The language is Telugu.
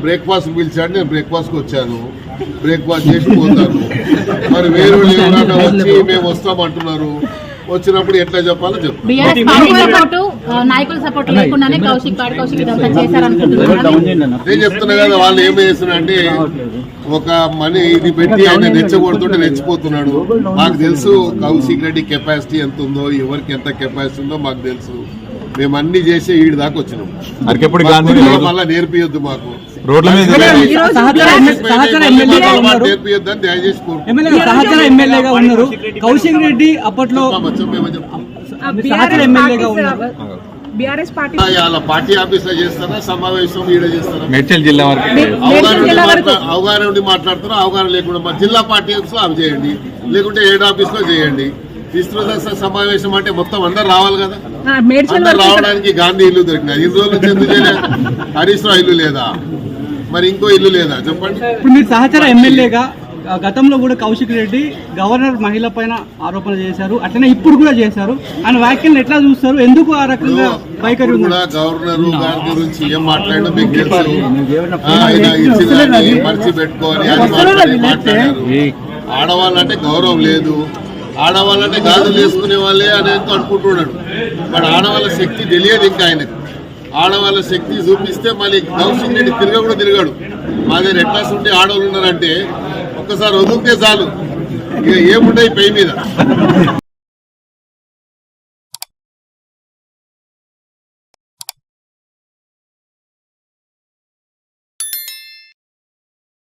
బ్రేక్ఫాస్ట్ పిలిచాడు, నేను బ్రేక్ఫాస్ట్ కు వచ్చాను, బ్రేక్ఫాస్ట్ చేసి పోతాను. మరి వేరే ఎవరైనా వచ్చి మేము వస్తామంటున్నారు, వచ్చినప్పుడు ఎట్లా చెప్పాలో చెప్తాను. నేను చెప్తున్నా కదా, వాళ్ళు ఏం చేస్తున్నారంటే ఒక మనీ ఇది పెట్టి ఆయన రెచ్చగొడుతుంటే రెచ్చిపోతున్నాడు. మాకు తెలుసు కౌశిక్ రెడ్డి కెపాసిటీ ఎంత ఉందో, ఎవరికి ఎంత కెపాసిటీ ఉందో మాకు తెలుసు. మేము అన్ని చేసి ఈడి దాకా వచ్చినాం. మళ్ళా నేర్పియొద్దు మాకు, నేర్పియొద్దని దయచేసి ఎమ్మెల్యేగా ఉన్నారు కౌశిక్ రెడ్డి. అప్పట్లో పార్టీ ఆఫీస్ లో చేస్తారా, సమావేశం ఈడ చేస్తారా? మేడ్చల్ జిల్లా వరకు అవగాహన ఉండి మాట్లాడుతారా? అవగాహన లేకుండా జిల్లా పార్టీ ఆఫీస్ లో అవి చేయండి, లేకుంటే హెడ్ ఆఫీస్ లో చేయండి. విస్తృత సమావేశం అంటే మొత్తం అందరు రావాలి కదా. అందరు రావడానికి గాంధీ ఇల్లు దొరికినాయి. ఇన్ని రోజుల నుంచి ఎందుకు చేయలేదు? హరీష్ రావు ఇల్లు లేదా? మరి ఇంకో ఇల్లు లేదా? చెప్పండి. ఇప్పుడు మీరు సహచర ఎమ్మెల్యేగా గతంలో కూడా కౌశిక్ రెడ్డి గవర్నర్ మహిళ పైన ఆరోపణ చేశారు, అట్లనే ఇప్పుడు కూడా చేశారు. ఆయన వ్యాఖ్యలను ఎట్లా చూస్తారు? ఎందుకు ఆ రకంగా వైఖరి కూడా? గవర్నర్ గారి గురించి ఏం మాట్లాడో మీకు తెలుసు. ఆయన ఇచ్చిందని మర్చి పెట్టుకోవాలి అని మాట్లాడారు. ఆడవాళ్ళంటే గౌరవం లేదు, ఆడవాళ్ళంటే గాజులు వేసుకునే వాళ్ళే అని అనుకుంటున్నాడు. మరి ఆడవాళ్ళ శక్తి తెలియదు ఇంకా ఆయనకు. ఆడవాళ్ళ శక్తి చూపిస్తే మళ్ళీ కౌశిక్ రెడ్డి కూడా తిరగాడు. మా దగ్గర ఎట్లా ఉంటే ఆడవాళ్ళు ఉన్నారంటే ఒక్కసారి వదిలితే చాలు, ఇక ఏముంటాయి పై మీద.